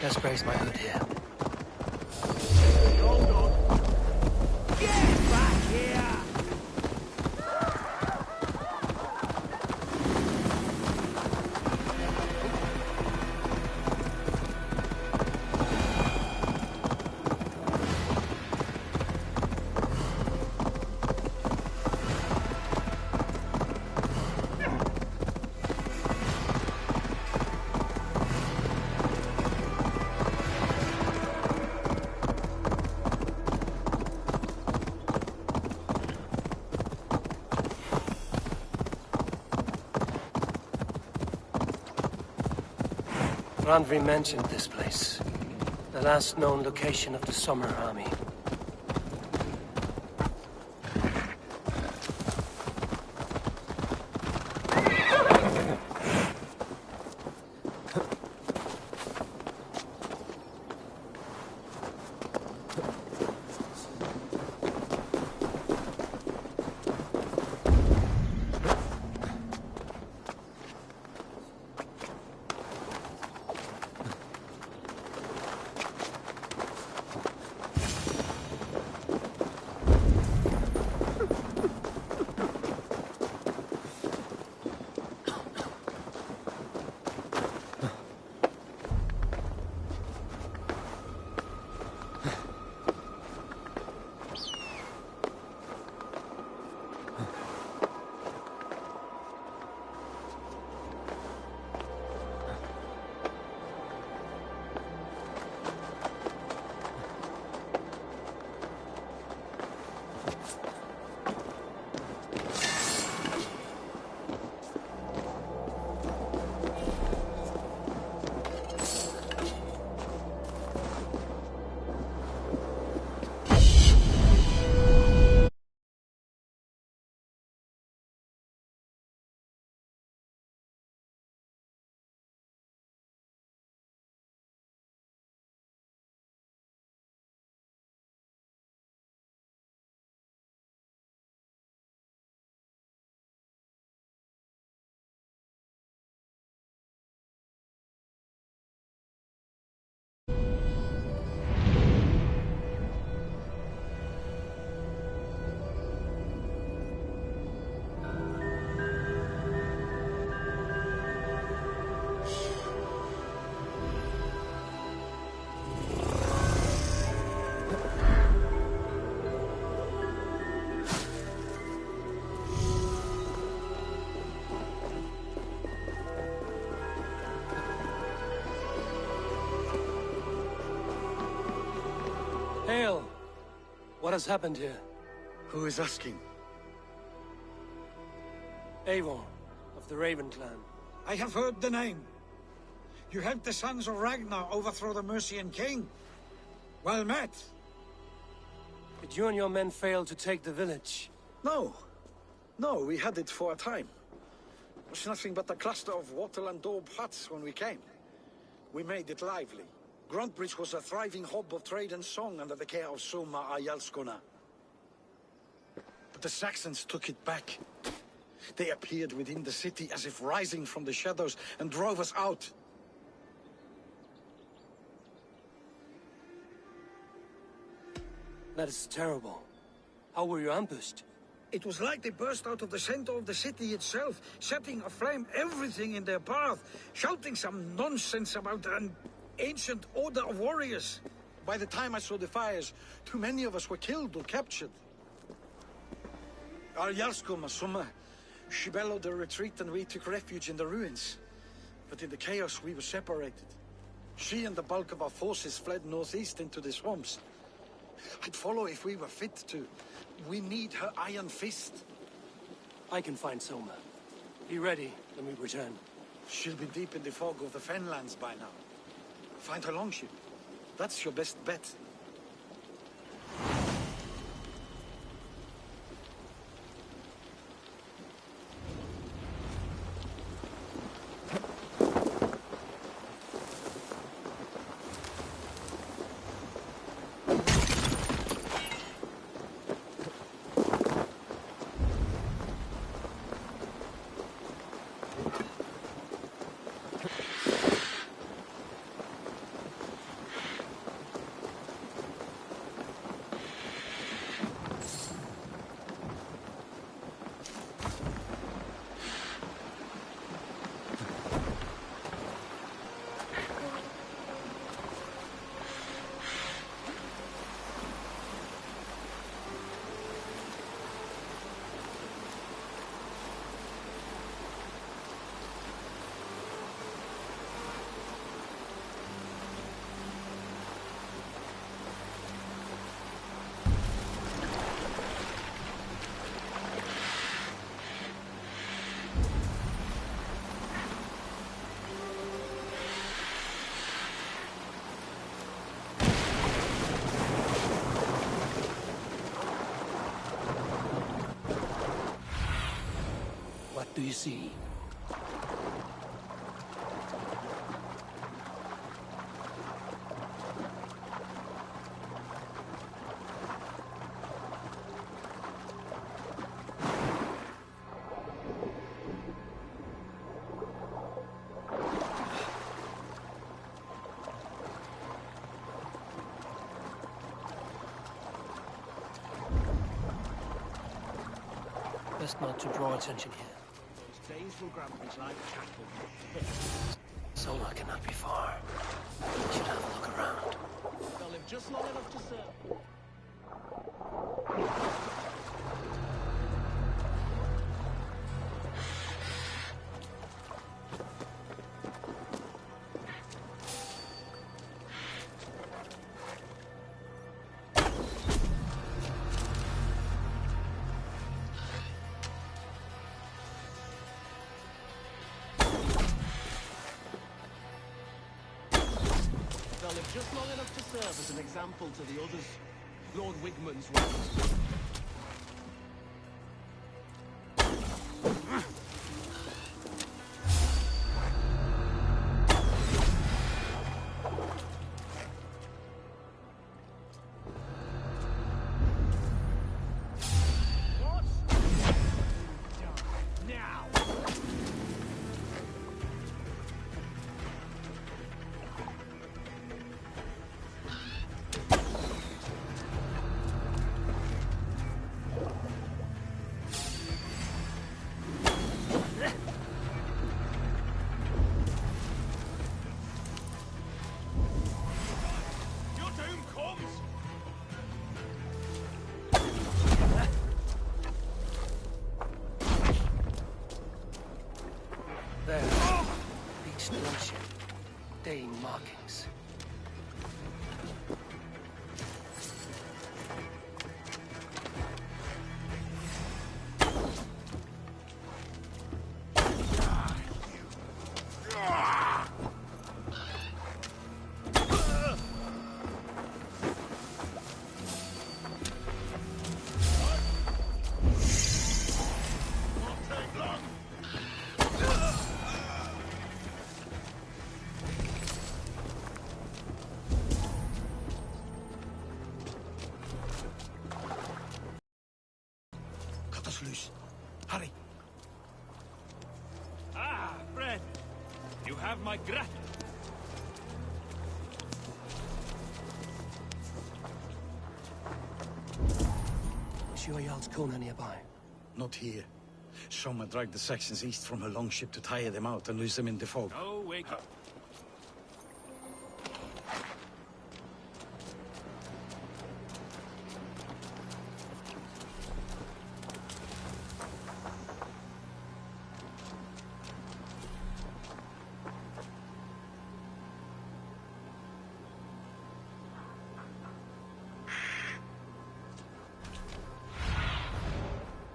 Let's raise my hood here. Hold on. Get back here! Randvi mentioned this place. The last known location of the Summer Army. Hail! What has happened here? Who is asking? Eivor, of the Raven clan. I have heard the name. You helped the sons of Ragnar overthrow the Mercian king. Well met. Did you and your men fail to take the village? No. No, we had it for a time. It was nothing but a cluster of wattle and daub huts when we came. We made it lively. Gruntbridge was a thriving hub of trade and song under the care of Soma Ayalskona. But the Saxons took it back. They appeared within the city as if rising from the shadows and drove us out. That is terrible. How were you ambushed? It was like they burst out of the center of the city itself, setting aflame everything in their path, shouting some nonsense about an ancient order of warriors. By the time I saw the fires, too many of us were killed or captured. Ayalskona, Soma, she bellowed a retreat and we took refuge in the ruins. But in the chaos we were separated. She and the bulk of our forces fled northeast into the swamps. I'd follow if we were fit to. We need her iron fist. I can find Soma. Be ready when we return. She'll be deep in the fog of the Fenlands by now. Find her longship. That's your best bet. do you see? Best not to draw attention here. Those days will grant me like cattle. Soma cannot be far. We should have a look around. They'll live just long enough to serve. They'll live just long enough to serve as an example to the others. Lord Wigman's right. There. Beached gunship. Dane markings. Cut us loose. Hurry. Ah, friend. You have my gratitude. Was sure Jarl's Kona nearby? Not here. Soma dragged the Saxons east from her longship to tire them out and lose them in the fog. Oh, wake up.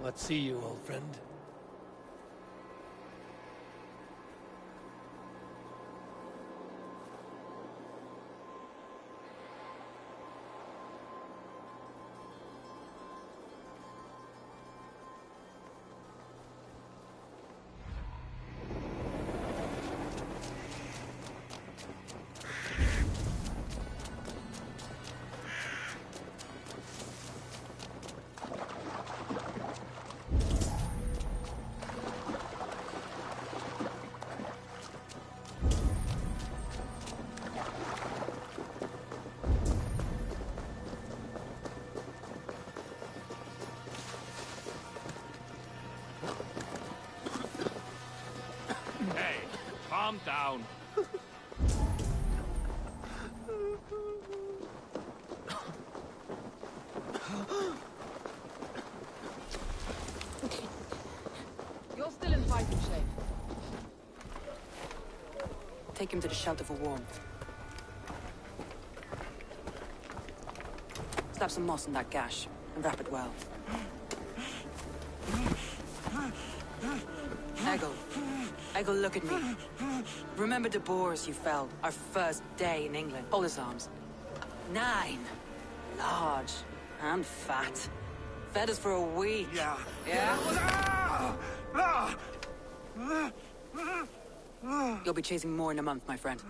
What see you, old friend? Hey, calm down. You're still in fighting shape. Take him to the shelter for warmth. Slap some moss on that gash and wrap it well. Eggle, look at me. Remember the boars you felled our first day in England? Hold his arms. 9. Large and fat. Fed us for a week. Yeah. Yeah? You'll be chasing more in a month, my friend.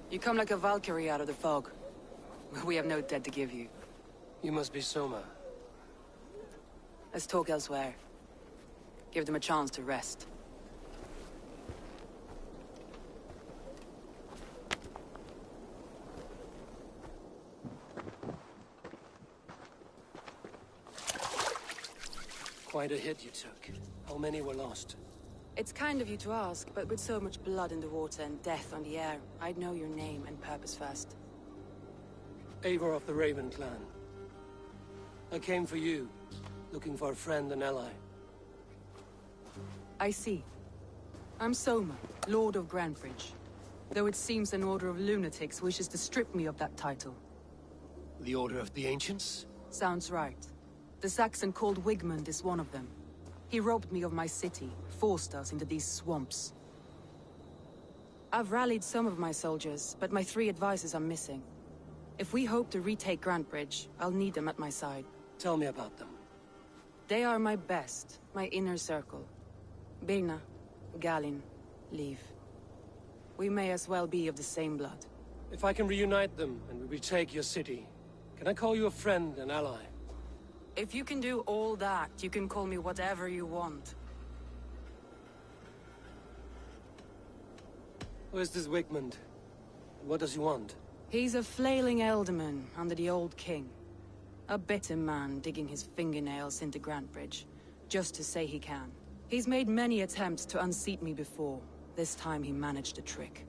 You come like a Valkyrie out of the fog. We have no debt to give you. You must be Soma. Let's talk elsewhere. Give them a chance to rest. Quite a hit you took. How many were lost? It's kind of you to ask, but with so much blood in the water and death on the air, I'd know your name and purpose first. Eivor of the Raven clan. I came for you, looking for a friend and ally. I see. I'm Soma, Lord of Grantebridge. Though it seems an order of lunatics wishes to strip me of that title. The Order of the Ancients? Sounds right. The Saxon called Wigmund is one of them. He robbed me of my city, forced us into these swamps. I've rallied some of my soldiers, but my 3 advisors are missing. If we hope to retake Grantebridge, I'll need them at my side. Tell me about them. They are my best, my inner circle. Birna, Galin, Leave. We may as well be of the same blood. If I can reunite them and we retake your city, can I call you a friend and ally? If you can do all that, you can call me whatever you want. Who is this Wigmund? What does he want? He's a flailing elderman under the old king. A bitter man digging his fingernails into Grantebridge, just to say he can. He's made many attempts to unseat me before. This time he managed a trick.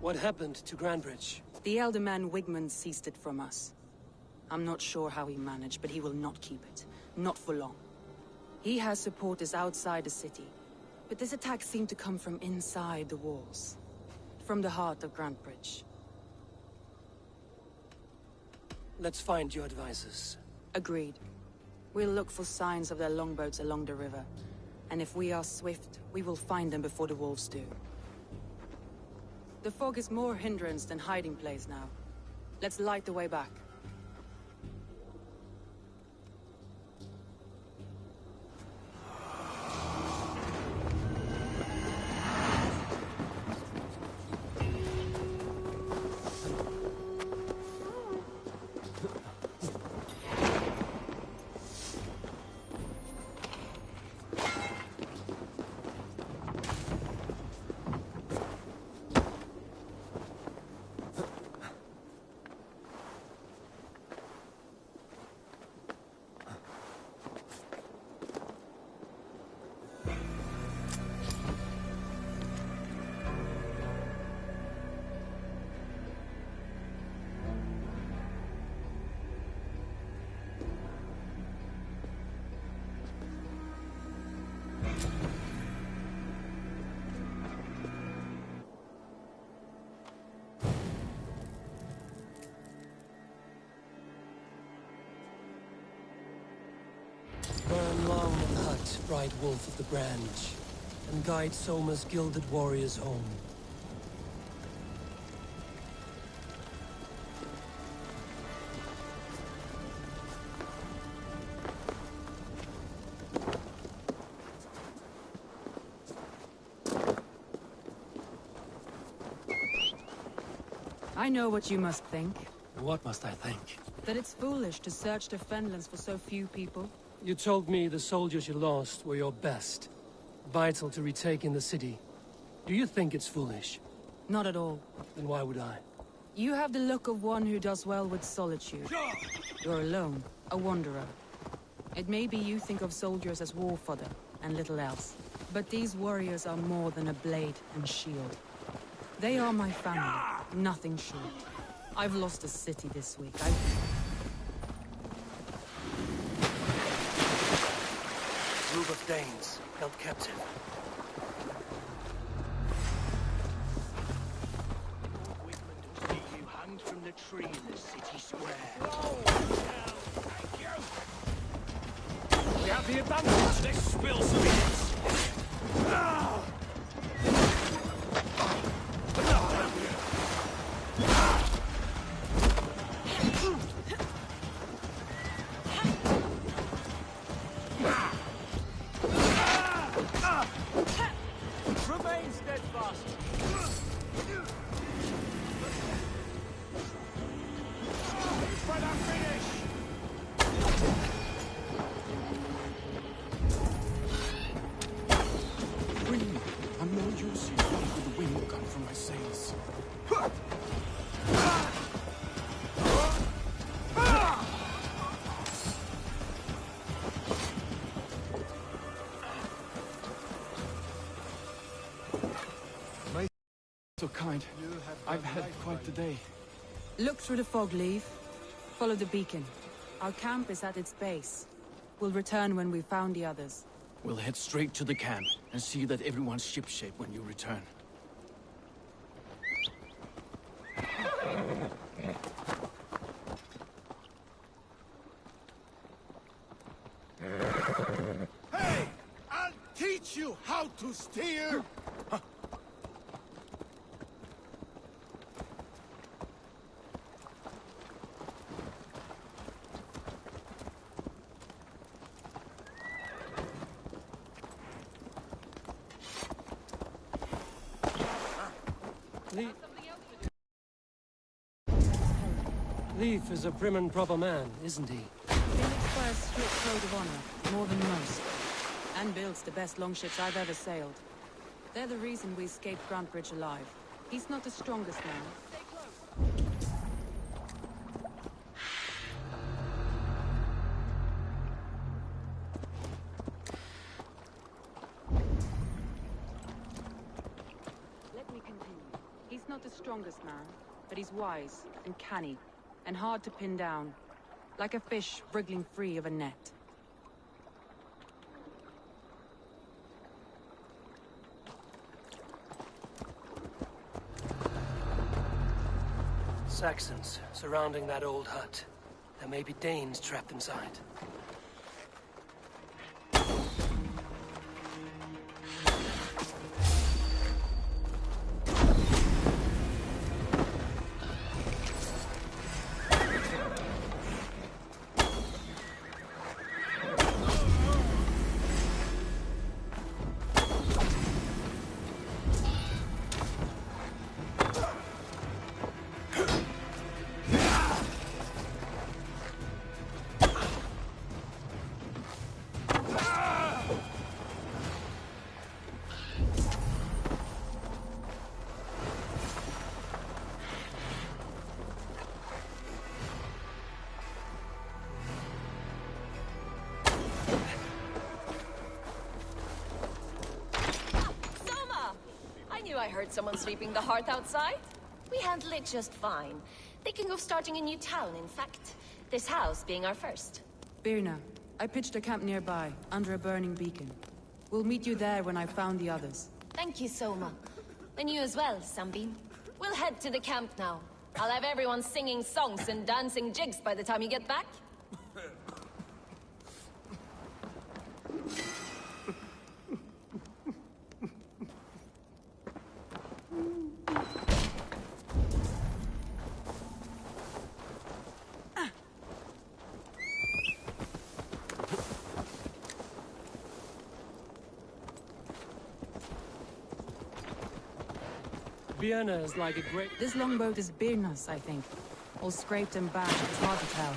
What happened to Grantebridge? The elderman Wigmund seized it from us. I'm not sure how he managed, but he will not keep it. Not for long. He has supporters outside the city, but this attack seemed to come from inside the walls. From the heart of Grantebridge. Let's find your advisors. Agreed. We'll look for signs of their longboats along the river. And if we are swift, we will find them before the wolves do. The fog is more hindrance than hiding place now. Let's light the way back. Burn long the hut, bright wolf of the branch, and guide Soma's gilded warriors home. I know what you must think. What must I think? That it's foolish to search the Fenlands for so few people. You told me the soldiers you lost were your best. Vital to retaking the city. Do you think it's foolish? Not at all. Then why would I? You have the look of one who does well with solitude. You're alone, a wanderer. It may be you think of soldiers as war fodder, and little else. But these warriors are more than a blade and shield. They are my family, nothing short. I've lost a city this week. Group of Danes, held captive. Wigmund will see you hanged from the tree in the city square. Thank you. We have the advantage. Let's spill some bits. So kind. I've had quite the day. Look through the fog, Leaf. Follow the beacon. Our camp is at its base. We'll return when we've found the others. We'll head straight to the camp and see that everyone's shipshape when you return. Hey! I'll teach you how to steer! Leaf is a prim and proper man, isn't he? He lives by a strict code of honor, more than most. And builds the best longships I've ever sailed. They're the reason we escaped Grant Bridge alive. He's not the strongest man. Stay close. Let me continue. He's not the strongest man, but he's wise and canny, and hard to pin down. Like a fish wriggling free of a net. Saxons surrounding that old hut. There may be Danes trapped inside. I heard someone sweeping the hearth outside. We handle it just fine. Thinking of starting a new town, in fact. This house being our first. Birna, I pitched a camp nearby, under a burning beacon. We'll meet you there when I've found the others. Thank you, Soma. And you as well, Sunbeam. We'll head to the camp now. I'll have everyone singing songs and dancing jigs by the time you get back. Birna is like a great... This longboat is Birna's, I think. All scraped and battered, it's hard to tell.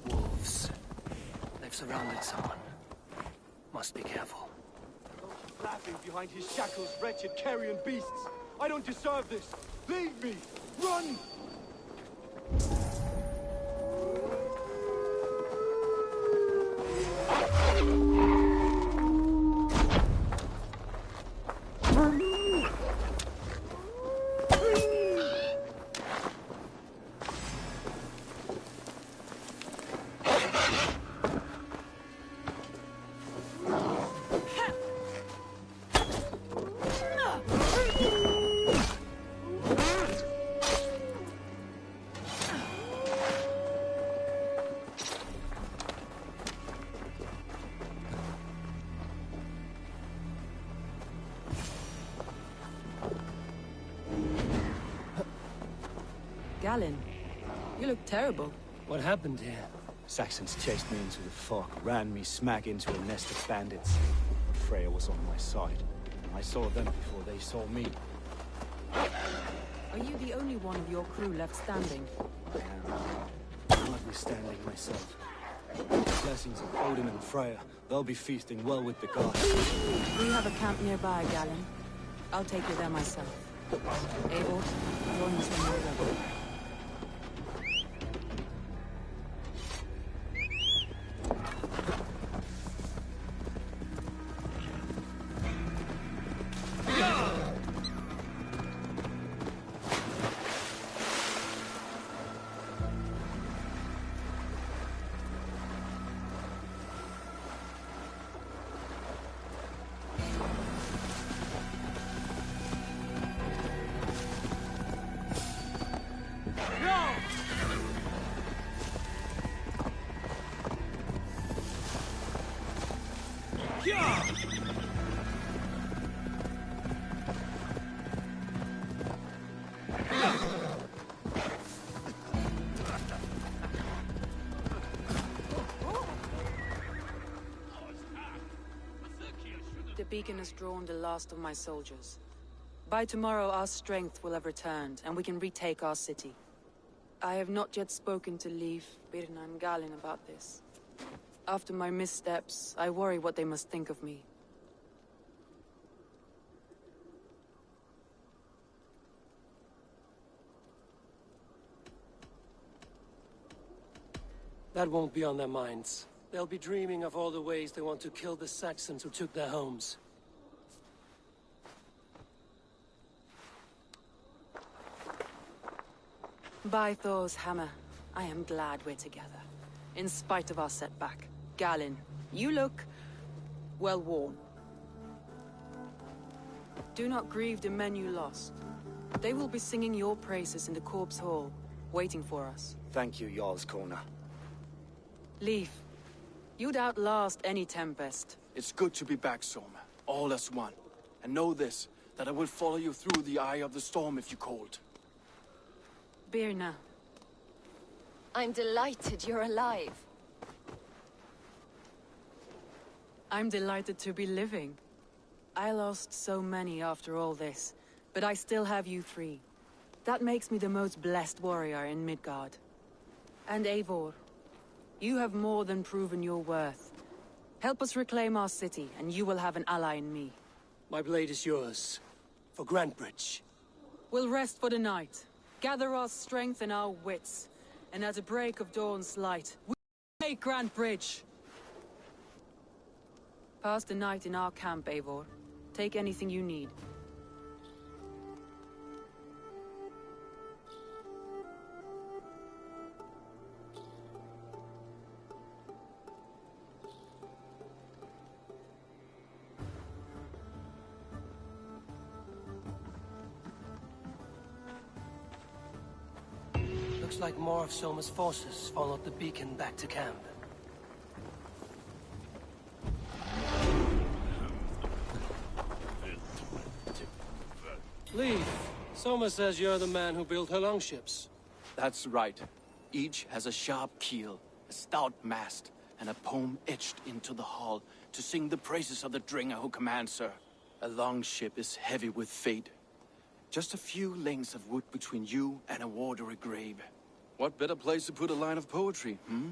Wolves. They've surrounded someone. Must be careful. Laughing behind his shackles, wretched carrion beasts! I don't deserve this! Leave me! Run! Galen, you look terrible. What happened here? Saxons chased me into the fog, ran me smack into a nest of bandits. Freya was on my side. I saw them before they saw me. Are you the only one of your crew left standing? I am notwithstanding myself. Blessings of Odin and Freya. They'll be feasting well with the gods. We have a camp nearby, Galen. I'll take you there myself. Abel, join us when you're ready. The beacon has drawn the last of my soldiers. By tomorrow, our strength will have returned, and we can retake our city. I have not yet spoken to Leif, Birna, and Galin about this. After my missteps, I worry what they must think of me. That won't be on their minds. They'll be dreaming of all the ways they want to kill the Saxons who took their homes. By Thor's hammer, I am glad we're together. In spite of our setback. Galin, you look well worn. Do not grieve the men you lost. They will be singing your praises in the corpse hall, waiting for us. Thank you, Jarl's Corner. Leif, you'd outlast any tempest. It's good to be back, Soma. All as one. And know this, that I will follow you through the eye of the storm if you called. Birna. I'm delighted you're alive. I'm delighted to be living. I lost so many after all this, but I still have you three. That makes me the most blessed warrior in Midgard. And Eivor, you have more than proven your worth. Help us reclaim our city, and you will have an ally in me. My blade is yours. For Grantebridge. We'll rest for the night. Gather our strength and our wits. And at the break of dawn's light, we take Grantebridge! Pass the night in our camp, Eivor. Take anything you need. Looks like more of Soma's forces followed the beacon back to camp. Leif, Soma says you're the man who built her longships. That's right. Each has a sharp keel, a stout mast, and a poem etched into the hull to sing the praises of the Dringer who commands her. A longship is heavy with fate. Just a few lengths of wood between you and a watery grave. What better place to put a line of poetry, hmm?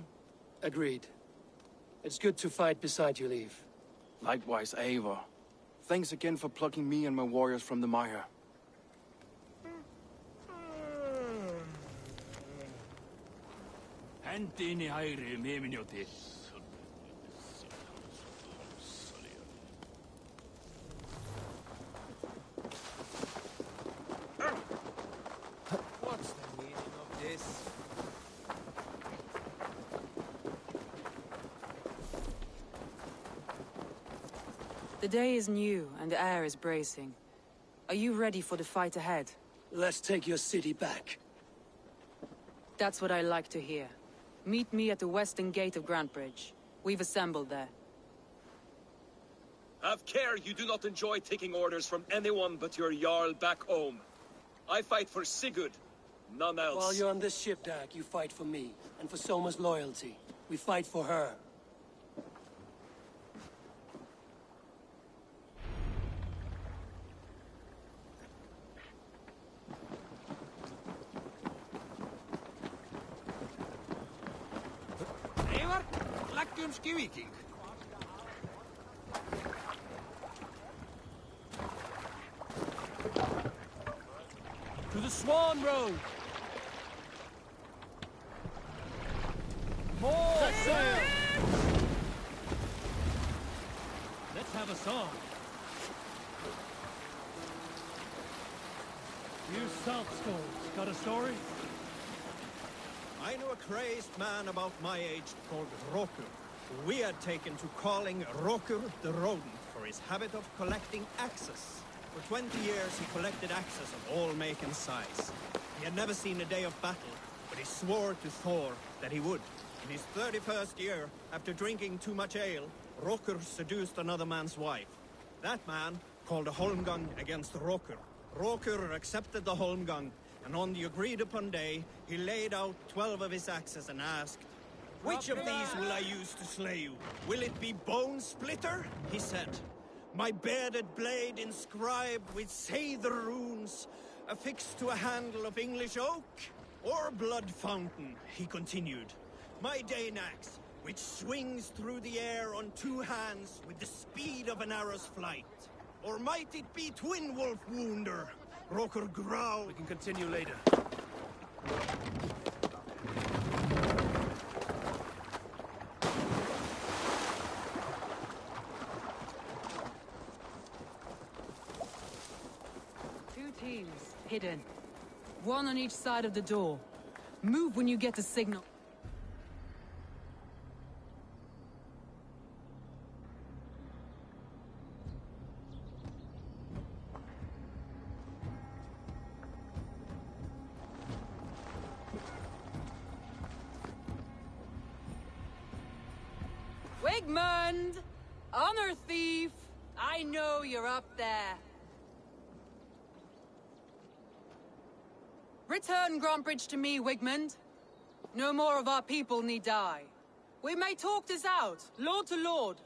Agreed. It's good to fight beside you, Leif. Likewise, Eivor. Thanks again for plucking me and my warriors from the mire. What's the meaning of this? The day is new, and the air is bracing. Are you ready for the fight ahead? Let's take your city back. That's what I like to hear. Meet me at the western gate of Grantebridge. We've assembled there. Have care you do not enjoy taking orders from anyone but your Jarl back home. I fight for Sigurd, none else. While you're on this ship, Dag, you fight for me, and for Soma's loyalty. We fight for her. Eivor, leggjum skývíking. To the Swan Road! More sail! Let's have a song. You Saltstones, got a story? I knew a crazed man about my age called Rokur, who we had taken to calling Rokur the Rodent for his habit of collecting axes. For 20 years he collected axes of all make and size. He had never seen a day of battle, but he swore to Thor that he would. In his 31st year, after drinking too much ale, Rokur seduced another man's wife. That man called a holmgang against Rokur. Rokur accepted the holmgang, and on the agreed-upon day, he laid out 12 of his axes and asked, "Which of these will I use to slay you? Will it be Bone Splitter?" he said. "My bearded blade inscribed with Seidr runes, affixed to a handle of English oak? Or Blood Fountain," he continued. "My Dane axe, which swings through the air on 2 hands with the speed of an arrow's flight. Or might it be Twin Wolf Wounder?" Rokur growled. We can continue later. Two teams, hidden. One on each side of the door. Move when you get the signal. Wigmund! Honor thief! I know you're up there. Return Grantbridge to me, Wigmund. No more of our people need die. We may talk this out, lord to lord.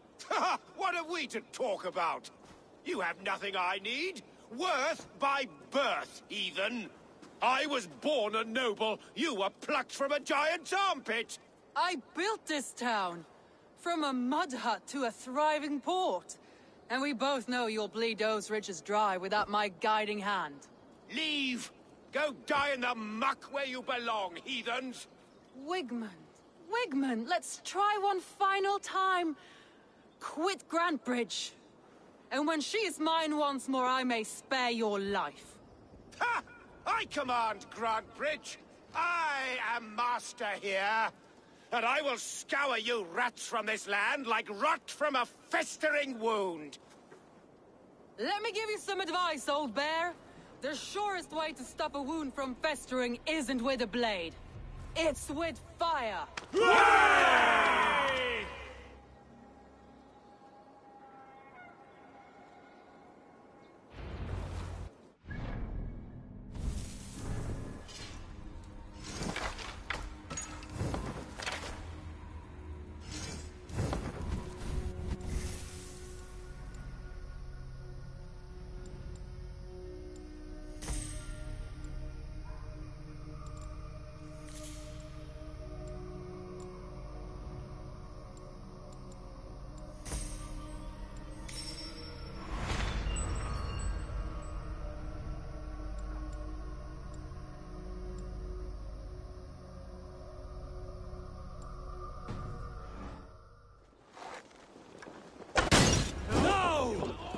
What have we to talk about? You have nothing I need. Worth by birth, heathen. I was born a noble. You were plucked from a giant's armpit. I built this town. From a mud hut to a thriving port. And we both know you'll bleed those ridges dry without my guiding hand. Leave! Go die in the muck where you belong, heathens! Wigmund, let's try one final time. Quit Grantbridge. And when she is mine once more, I may spare your life. Ha! I command Grantbridge. I am master here. And I will scour you rats from this land like rot from a festering wound. Let me give you some advice, old bear. The surest way to stop a wound from festering isn't with a blade. It's with fire.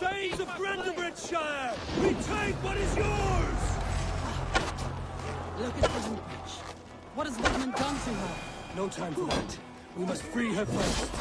Days of Brandenburgshire! Retake what is yours! Look at Grantbridge. What has Wigmund done to her? No time for that. We must free her first.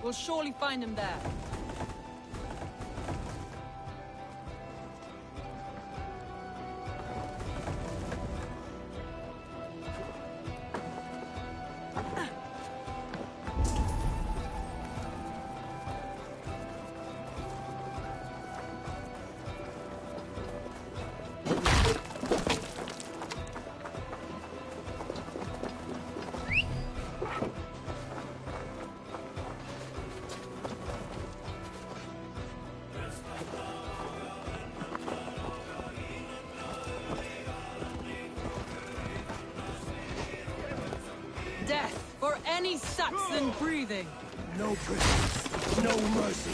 We'll surely find him there. Any Saxon breathing? No prisoners, no mercy.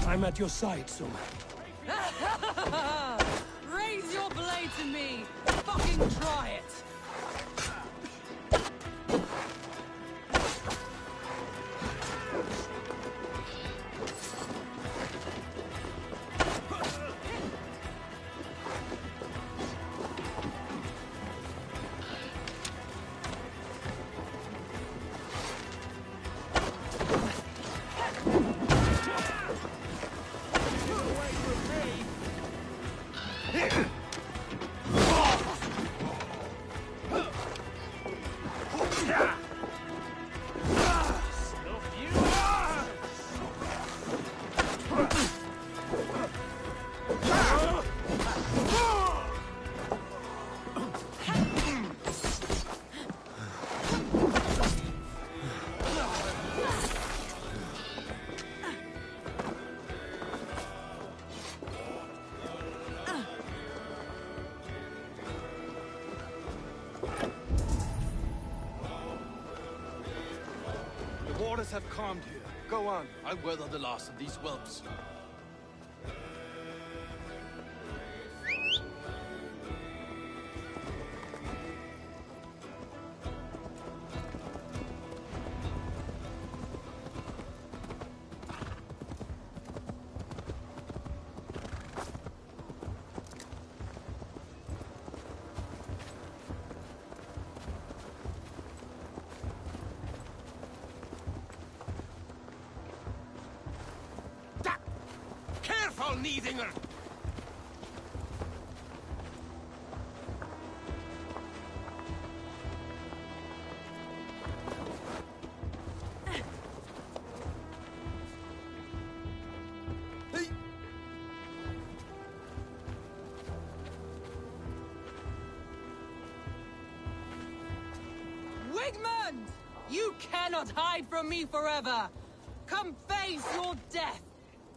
I'm at your side, Suma. Raise your blade to me! Fucking try it! The waters have calmed here. Go on. I'll weather the last of these whelps. Careful, Neithinger! Wigmund! You cannot hide from me forever! Come face your death!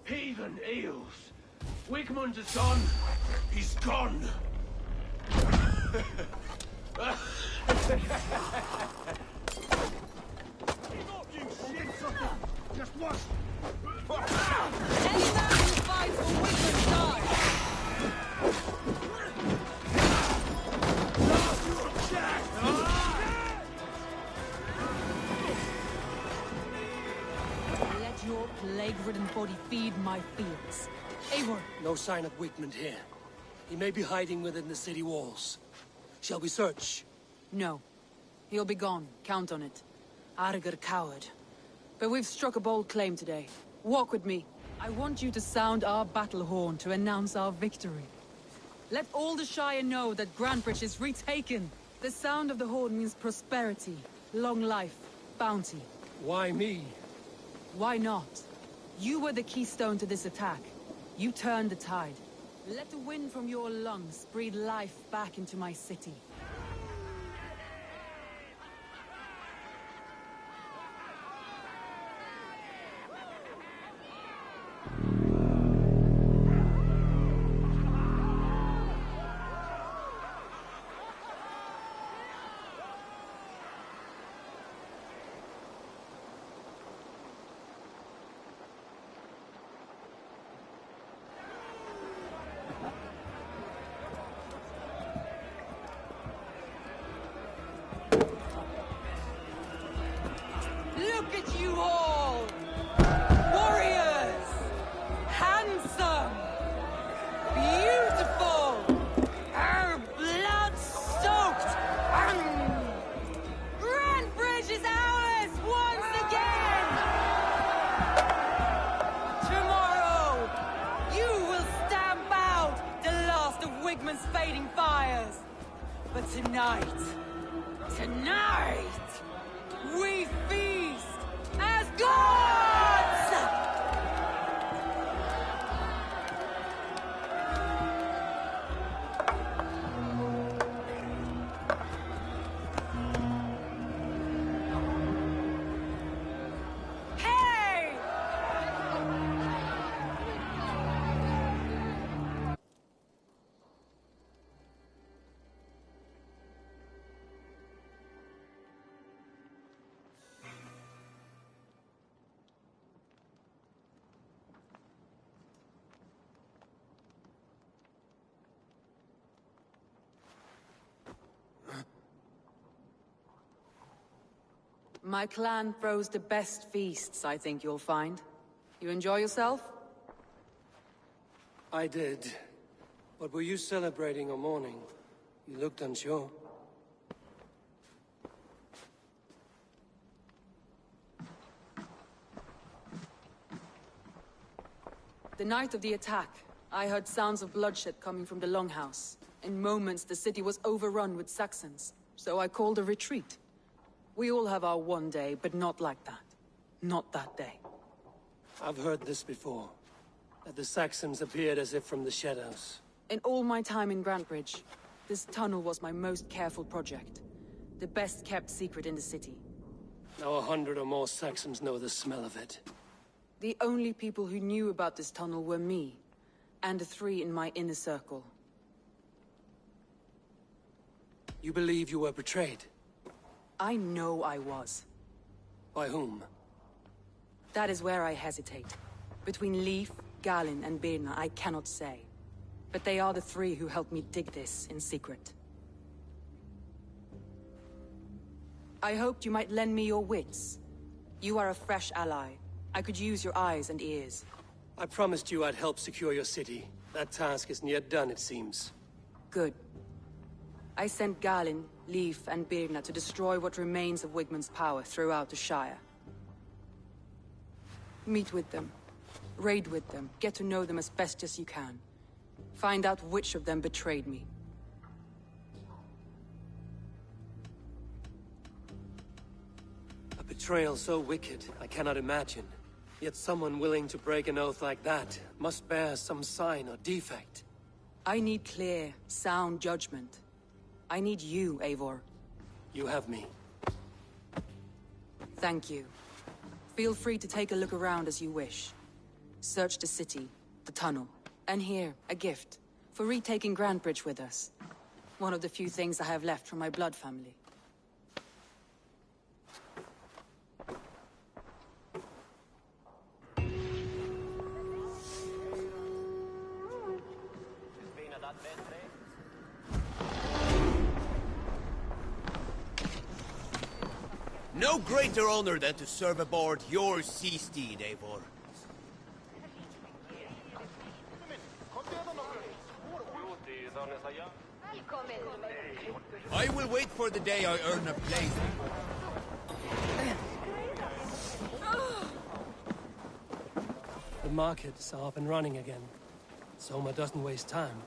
Heathen eels. Wigmund is gone. He's gone. Just watch! Any man who fights for Wigmund dies! Let your plague-ridden body feed my fields. Eivor! No sign of Wigmund here. He may be hiding within the city walls. Shall we search? No. He'll be gone. Count on it. Arger coward. But we've struck a bold claim today. Walk with me. I want you to sound our battle horn to announce our victory. Let all the Shire know that Grantebridge is retaken. The sound of the horn means prosperity, long life, bounty. Why me? Why not? You were the keystone to this attack. You turned the tide. Let the wind from your lungs breathe life back into my city. Look at you all! Warriors! Handsome! Beautiful! Blood-soaked! Grantebridge is ours once again! Tomorrow, you will stamp out the last of Wigmund's fading fires. But tonight... We feast as gods! Hey! My clan throws the best feasts, I think you'll find. You enjoy yourself? I did. But were you celebrating or mourning? You looked unsure. The night of the attack, I heard sounds of bloodshed coming from the Longhouse. In moments, the city was overrun with Saxons, so I called a retreat. We all have our one day, but not like that. Not that day. I've heard this before. That the Saxons appeared as if from the shadows. In all my time in Grantbridge, this tunnel was my most careful project. The best kept secret in the city. Now 100 or more Saxons know the smell of it. The only people who knew about this tunnel were me, and the 3 in my inner circle. You believe you were betrayed? I know I was. By whom? That is where I hesitate. Between Leif, Galin, and Birna, I cannot say. But they are the 3 who helped me dig this in secret. I hoped you might lend me your wits. You are a fresh ally. I could use your eyes and ears. I promised you I'd help secure your city. That task isn't yet done, it seems. Good. I sent Galin, Leif, and Birna to destroy what remains of Wigmund's power throughout the Shire. Meet with them. Raid with them. Get to know them as best as you can. Find out which of them betrayed me. A betrayal so wicked, I cannot imagine. Yet someone willing to break an oath like that must bear some sign or defect. I need clear, sound judgment. I need you, Eivor. You have me. Thank you. Feel free to take a look around as you wish. Search the city, the tunnel, and here, a gift, for retaking Grantbridge with us. One of the few things I have left from my blood family. No greater honor than to serve aboard your sea steed, Eivor. I will wait for the day I earn a place. The markets are up and running again. Soma doesn't waste time.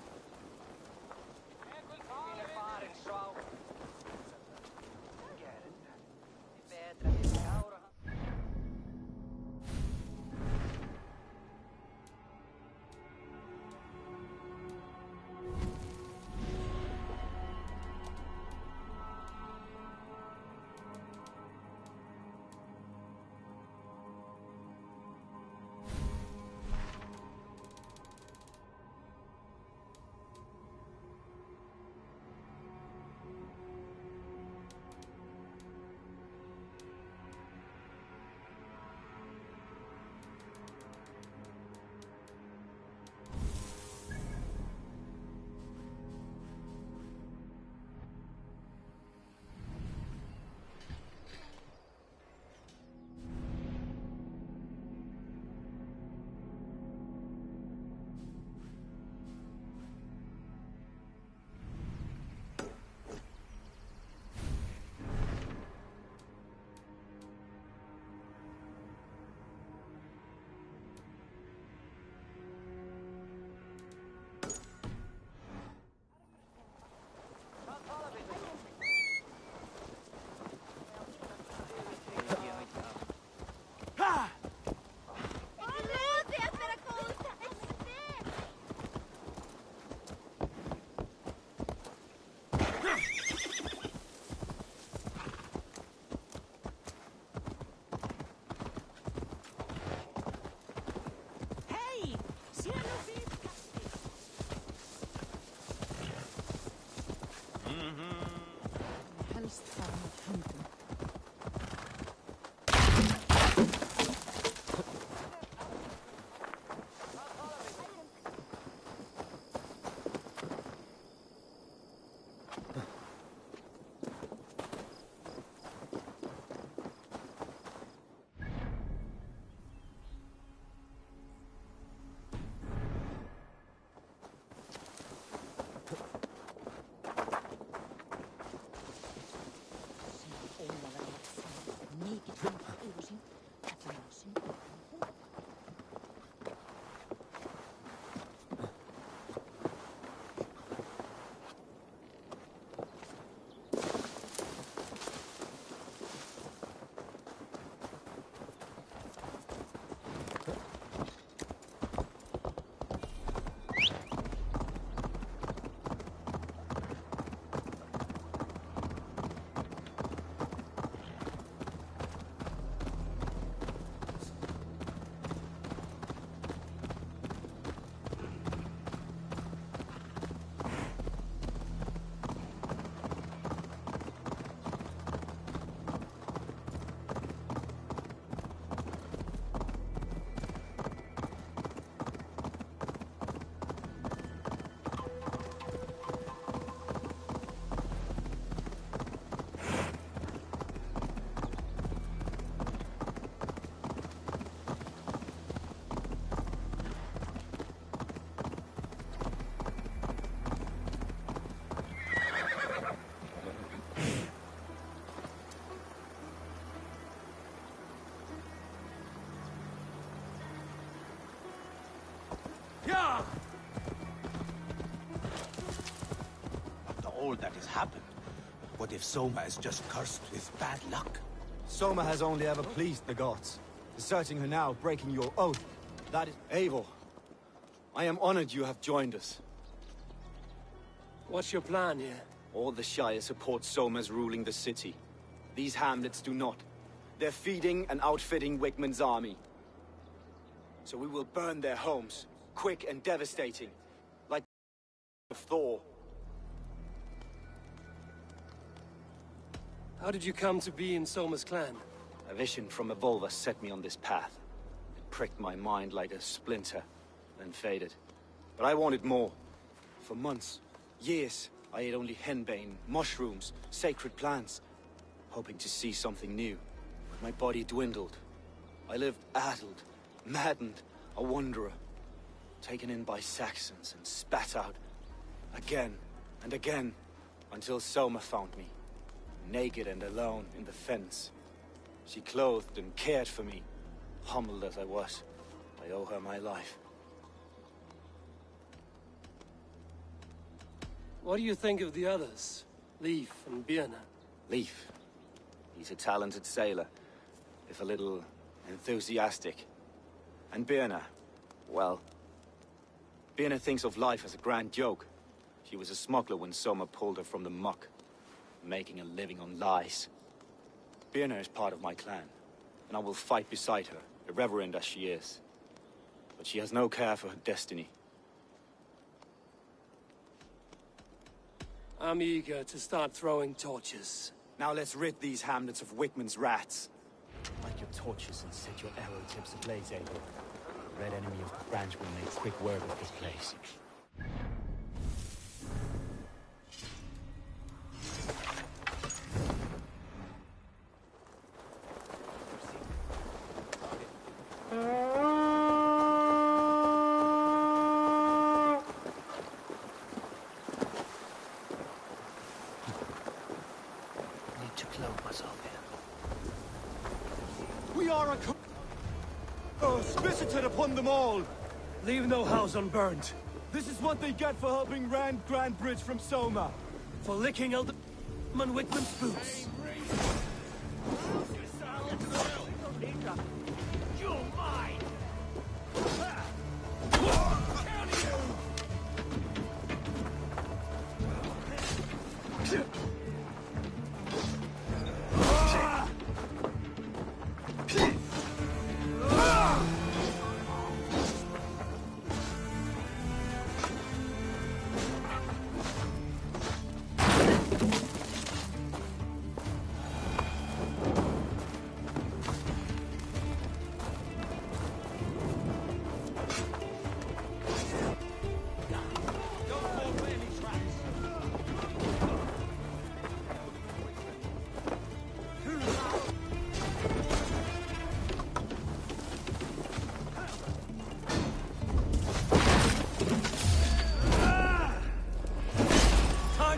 that has happened. What if Soma is just cursed with bad luck? Soma has only ever pleased the gods. Deserting her now, breaking your oath. That is... Eivor, I am honored you have joined us. What's your plan here? All the Shire support Soma's ruling the city. These hamlets do not. They're feeding and outfitting Wickman's army. So we will burn their homes, quick and devastating, like of Thor. How did you come to be in Soma's clan? A vision from Evolva set me on this path. It pricked my mind like a splinter, then faded. But I wanted more. For months, years, I ate only henbane, mushrooms, sacred plants, hoping to see something new. But my body dwindled. I lived addled, maddened, a wanderer, taken in by Saxons and spat out again and again, until Soma found me, naked and alone in the fens. She clothed and cared for me, humbled as I was. I owe her my life. What do you think of the others? Leif and Birna? Leif. He's a talented sailor, if a little enthusiastic. And Birna, well... Birna thinks of life as a grand joke. She was a smuggler when Soma pulled her from the muck, making a living on lies. Birna is part of my clan, and I will fight beside her, irreverent as she is. But she has no care for her destiny. I'm eager to start throwing torches. Now let's rid these hamlets of Wickman's rats. Light your torches and set your arrow tips ablaze, Eivor. The red enemy of the branch will make quick work of this place. We are a visited upon them all. Leave no house unburned. This is what they get for helping Rand Grand Bridge from Soma. For licking Elder Man Wickman's boots. You're mine!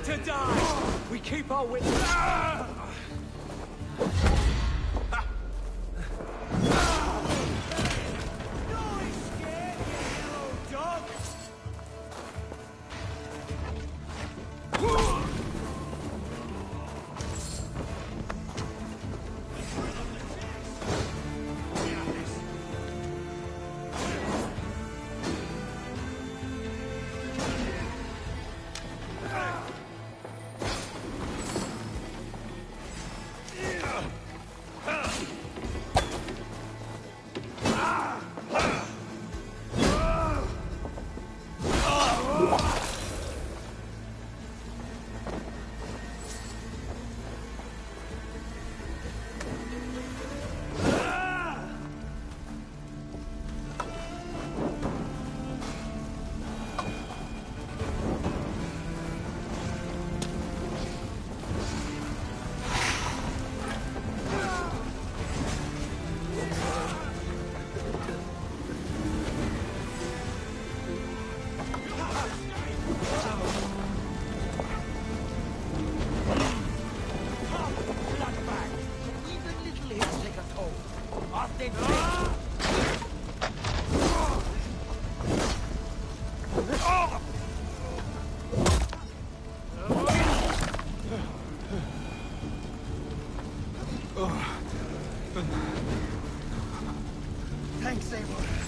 To die! We keep our wits. Thanks, Eivor.